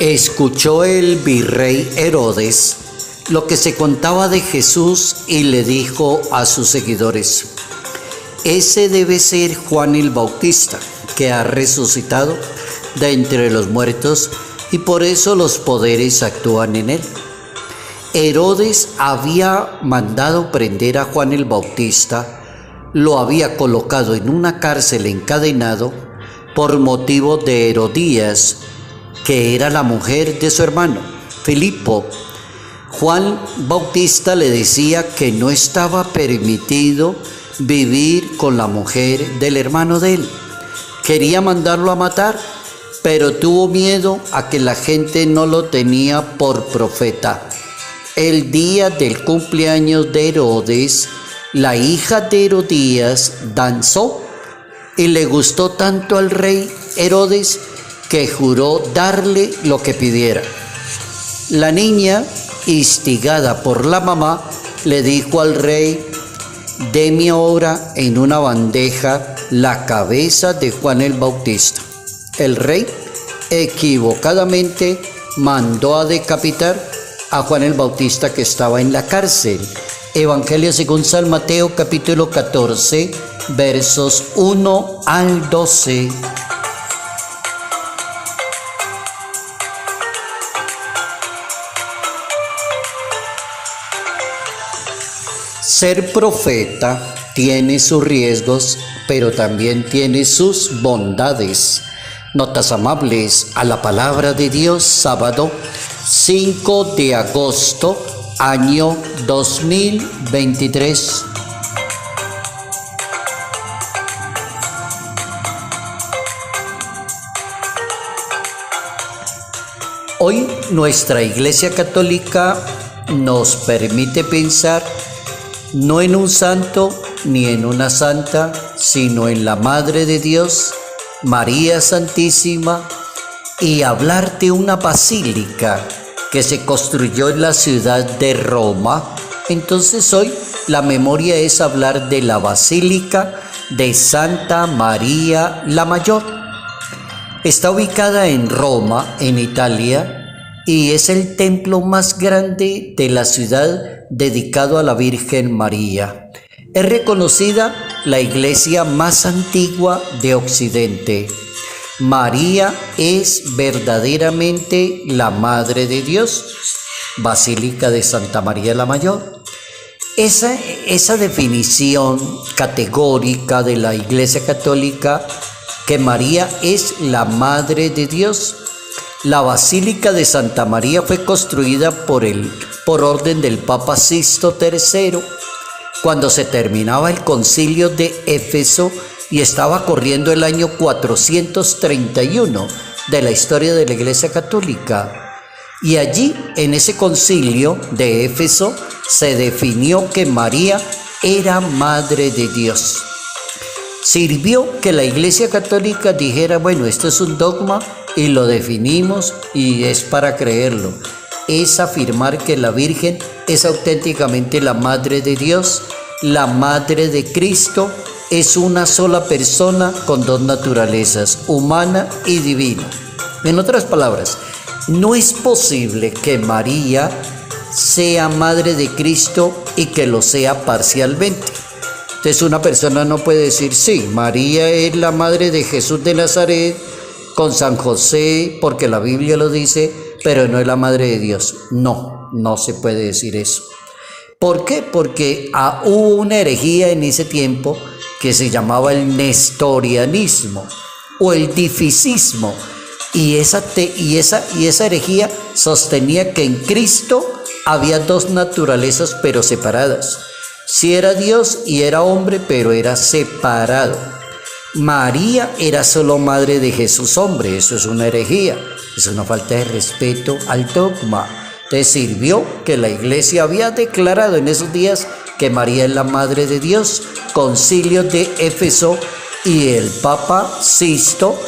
Escuchó el virrey Herodes lo que se contaba de Jesús y le dijo a sus seguidores: ese debe ser Juan el Bautista, que ha resucitado de entre los muertos, y por eso los poderes actúan en él. Herodes había mandado prender a Juan el Bautista, lo había colocado en una cárcel encadenado por motivo de Herodías, que era la mujer de su hermano Filipo. Juan Bautista le decía que no estaba permitido vivir con la mujer del hermano de él. Quería mandarlo a matar, pero tuvo miedo a que la gente no lo tenía por profeta. El día del cumpleaños de Herodes, la hija de Herodías danzó y le gustó tanto al rey Herodes que juró darle lo que pidiera. La niña, instigada por la mamá, le dijo al rey: deme ahora en una bandeja la cabeza de Juan el Bautista. El rey equivocadamente mandó a decapitar a Juan el Bautista, que estaba en la cárcel. Evangelio según San Mateo, capítulo 14, versos 1 al 12. Ser profeta tiene sus riesgos, pero también tiene sus bondades. Notas amables a la palabra de Dios, sábado 5 de agosto, año 2023. Hoy nuestra Iglesia Católica nos permite pensar no en un santo ni en una santa, sino en la Madre de Dios, María Santísima, y hablar de una basílica que se construyó en la ciudad de Roma. Entonces hoy la memoria es hablar de la Basílica de Santa María la Mayor. Está ubicada en Roma, en Italia, y es el templo más grande de la ciudad dedicado a la Virgen María. Es reconocida la iglesia más antigua de Occidente. María es verdaderamente la Madre de Dios. Basílica de Santa María la Mayor. Esa definición categórica de la Iglesia Católica, que María es la Madre de Dios. La Basílica de Santa María fue construida por orden del Papa Sixto III, cuando se terminaba el concilio de Éfeso y estaba corriendo el año 431 de la historia de la Iglesia Católica. Y allí, en ese concilio de Éfeso, se definió que María era Madre de Dios. Sirvió que la Iglesia Católica dijera: bueno, esto es un dogma y lo definimos y es para creerlo. Es afirmar que la Virgen es auténticamente la Madre de Dios, la Madre de Cristo. Es una sola persona con dos naturalezas, humana y divina. En otras palabras, no es posible que María sea Madre de Cristo y que lo sea parcialmente. Entonces una persona no puede decir: sí, María es la Madre de Jesús de Nazaret con San José, porque la Biblia lo dice, pero no es la Madre de Dios. No, no se puede decir eso. ¿Por qué? Porque hubo una herejía en ese tiempo que se llamaba el nestorianismo o el dificismo, y esa herejía sostenía que en Cristo había dos naturalezas pero separadas. Sí era Dios y era hombre, pero era separado. María era solo madre de Jesús hombre. Eso es una herejía, es una falta de respeto al dogma. Entonces sirvió que la Iglesia había declarado en esos días que María es la Madre de Dios, concilio de Éfeso, y el Papa Sixto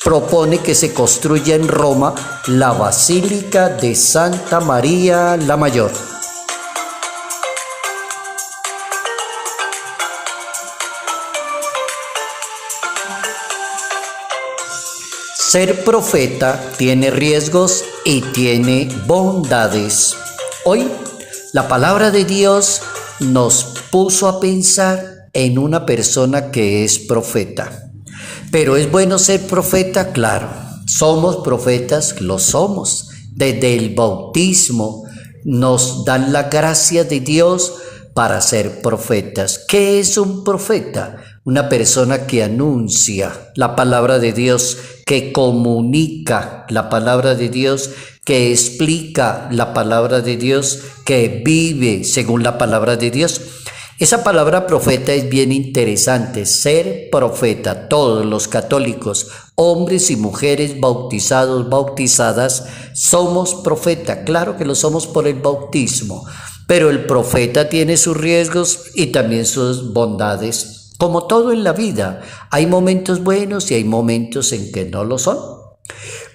propone que se construya en Roma la Basílica de Santa María la Mayor. Ser profeta tiene riesgos y tiene bondades. Hoy la palabra de Dios nos puso a pensar en una persona que es profeta. Pero ¿es bueno ser profeta? Claro. ¿Somos profetas? Lo somos. Desde el bautismo nos dan la gracia de Dios para ser profetas. ¿Qué es un profeta? Una persona que anuncia la palabra de Dios, que comunica la palabra de Dios, que explica la palabra de Dios, que vive según la palabra de Dios. Esa palabra profeta es bien interesante, ser profeta. Todos los católicos, hombres y mujeres bautizados, bautizadas, somos profeta. Claro que lo somos por el bautismo, pero el profeta tiene sus riesgos y también sus bondades. Como todo en la vida, hay momentos buenos y hay momentos en que no lo son.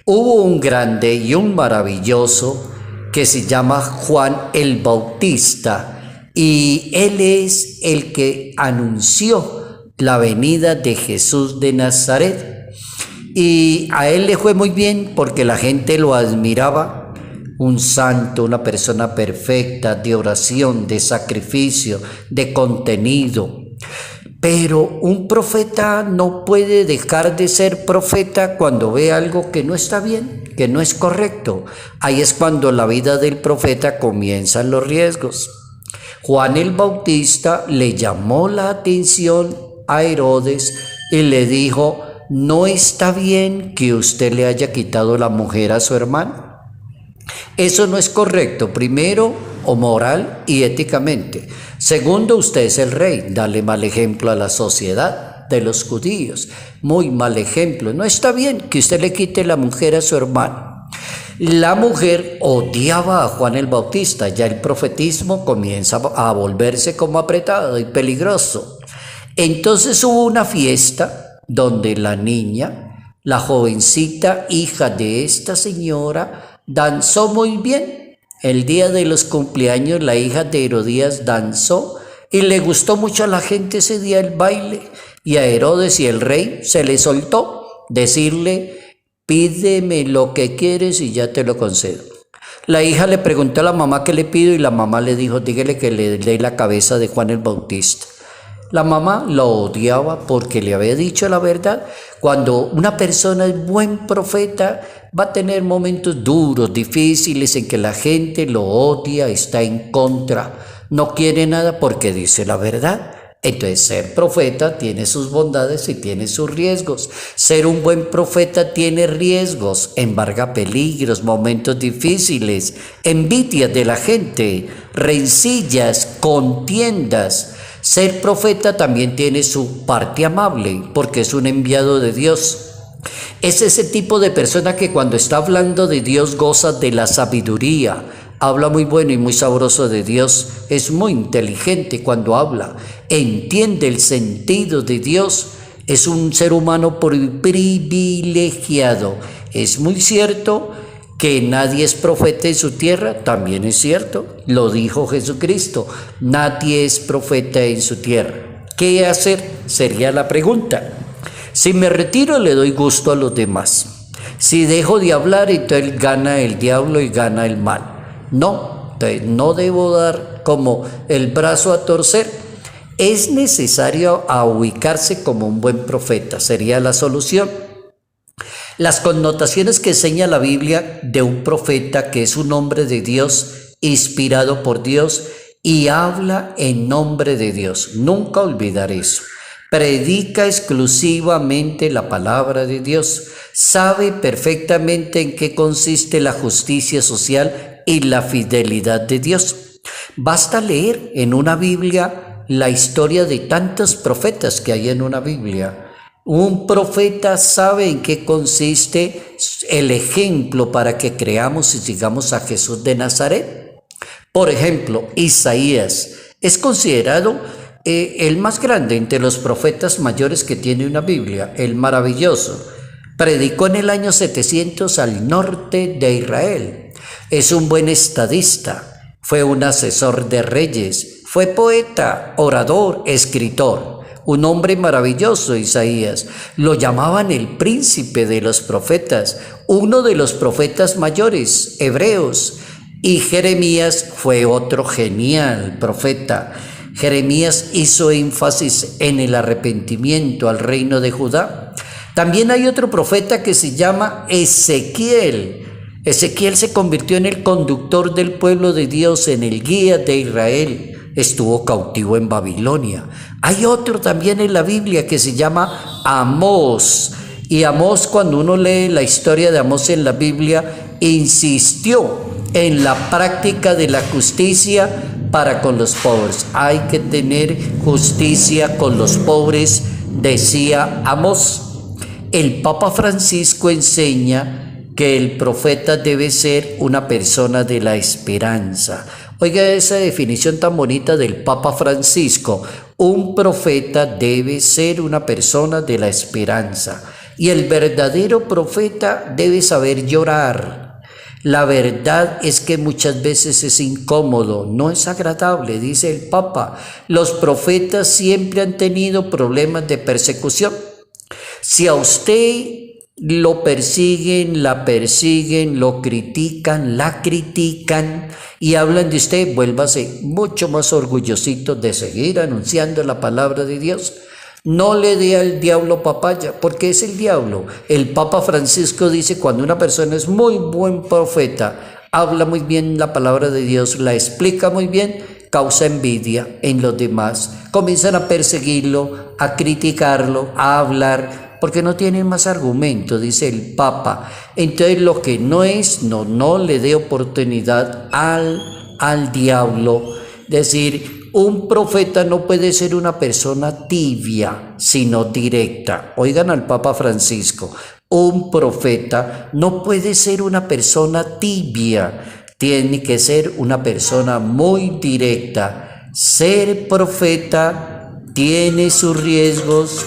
Hubo un grande y un maravilloso que se llama Juan el Bautista, y él es el que anunció la venida de Jesús de Nazaret. Y a él le fue muy bien porque la gente lo admiraba. Un santo, una persona perfecta, de oración, de sacrificio, de contenido. Pero un profeta no puede dejar de ser profeta cuando ve algo que no está bien, que no es correcto. Ahí es cuando la vida del profeta comienzan los riesgos. Juan el Bautista le llamó la atención a Herodes y le dijo: no está bien que usted le haya quitado la mujer a su hermano. Eso no es correcto, primero, o moral y éticamente. Segundo, usted es el rey, dale mal ejemplo a la sociedad de los judíos, muy mal ejemplo. No está bien que usted le quite la mujer a su hermano. La mujer odiaba a Juan el Bautista, ya el profetismo comienza a volverse como apretado y peligroso. Entonces hubo una fiesta donde la niña, la jovencita hija de esta señora, danzó muy bien. El día de los cumpleaños la hija de Herodías danzó y le gustó mucho a la gente ese día el baile, y a Herodes y el rey se le soltó decirle: pídeme lo que quieres y ya te lo concedo. La hija le preguntó a la mamá qué le pido y la mamá le dijo: dígale que le dé la cabeza de Juan el Bautista. La mamá lo odiaba porque le había dicho la verdad. Cuando una persona es buen profeta, va a tener momentos duros, difíciles, en que la gente lo odia, está en contra, no quiere nada porque dice la verdad. Entonces, ser profeta tiene sus bondades y tiene sus riesgos. Ser un buen profeta tiene riesgos, embarga peligros, momentos difíciles, envidias de la gente, rencillas, contiendas. Ser profeta también tiene su parte amable, porque es un enviado de Dios. Es ese tipo de persona que cuando está hablando de Dios goza de la sabiduría, habla muy bueno y muy sabroso de Dios, es muy inteligente cuando habla, entiende el sentido de Dios, es un ser humano privilegiado. Es muy cierto que nadie es profeta en su tierra, también es cierto, lo dijo Jesucristo, nadie es profeta en su tierra. ¿Qué hacer? Sería la pregunta. Si me retiro, le doy gusto a los demás. Si dejo de hablar, entonces gana el diablo y gana el mal. No, entonces no debo dar como el brazo a torcer. Es necesario ubicarse como un buen profeta, sería la solución. Las connotaciones que enseña la Biblia de un profeta, que es un hombre de Dios, inspirado por Dios y habla en nombre de Dios. Nunca olvidar eso. Predica exclusivamente la palabra de Dios. Sabe perfectamente en qué consiste la justicia social y la fidelidad de Dios. Basta leer en una Biblia la historia de tantos profetas que hay en una Biblia. Un profeta sabe en qué consiste el ejemplo para que creamos y sigamos a Jesús de Nazaret. Por ejemplo, Isaías es considerado el más grande entre los profetas mayores que tiene una Biblia, el maravilloso. Predicó en el año 700 al norte de Israel. Es un buen estadista, fue un asesor de reyes, fue poeta, orador, escritor. un hombre maravilloso, Isaías. Lo llamaban el príncipe de los profetas, uno de los profetas mayores, hebreos. Y Jeremías fue otro genial profeta. Jeremías hizo énfasis en el arrepentimiento al reino de Judá. También hay otro profeta que se llama Ezequiel. Ezequiel se convirtió en el conductor del pueblo de Dios, en el guía de Israel. Estuvo cautivo en Babilonia. Hay otro también en la Biblia que se llama Amós. Y Amós, cuando uno lee la historia de Amós en la Biblia, insistió en la práctica de la justicia para con los pobres. Hay que tener justicia con los pobres, decía Amós. El Papa Francisco enseña que el profeta debe ser una persona de la esperanza. Oiga esa definición tan bonita del Papa Francisco. Un profeta debe ser una persona de la esperanza. Y el verdadero profeta debe saber llorar. La verdad es que muchas veces es incómodo, no es agradable, dice el Papa. Los profetas siempre han tenido problemas de persecución. Si a usted lo persiguen, la persiguen, lo critican, la critican y hablan de usted, vuélvase mucho más orgullosito de seguir anunciando la palabra de Dios. No le dé al diablo papaya, porque es el diablo. El Papa Francisco dice, cuando una persona es muy buen profeta, habla muy bien la palabra de Dios, la explica muy bien, causa envidia en los demás. Comienzan a perseguirlo, a criticarlo, a hablar, porque no tienen más argumento, dice el Papa. Entonces lo que no es, no le dé oportunidad al diablo. Es decir, un profeta no puede ser una persona tibia, sino directa. Oigan al Papa Francisco, un profeta no puede ser una persona tibia, tiene que ser una persona muy directa. Ser profeta tiene sus riesgos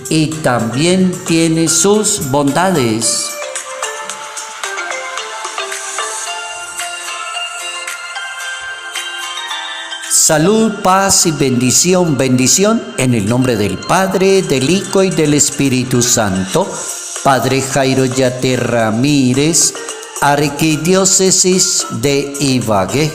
y también tiene sus bondades. Salud, paz y bendición, bendición en el nombre del Padre, del Hijo y del Espíritu Santo. Padre Jairo Yate Ramírez, Arquidiócesis de Ibagué.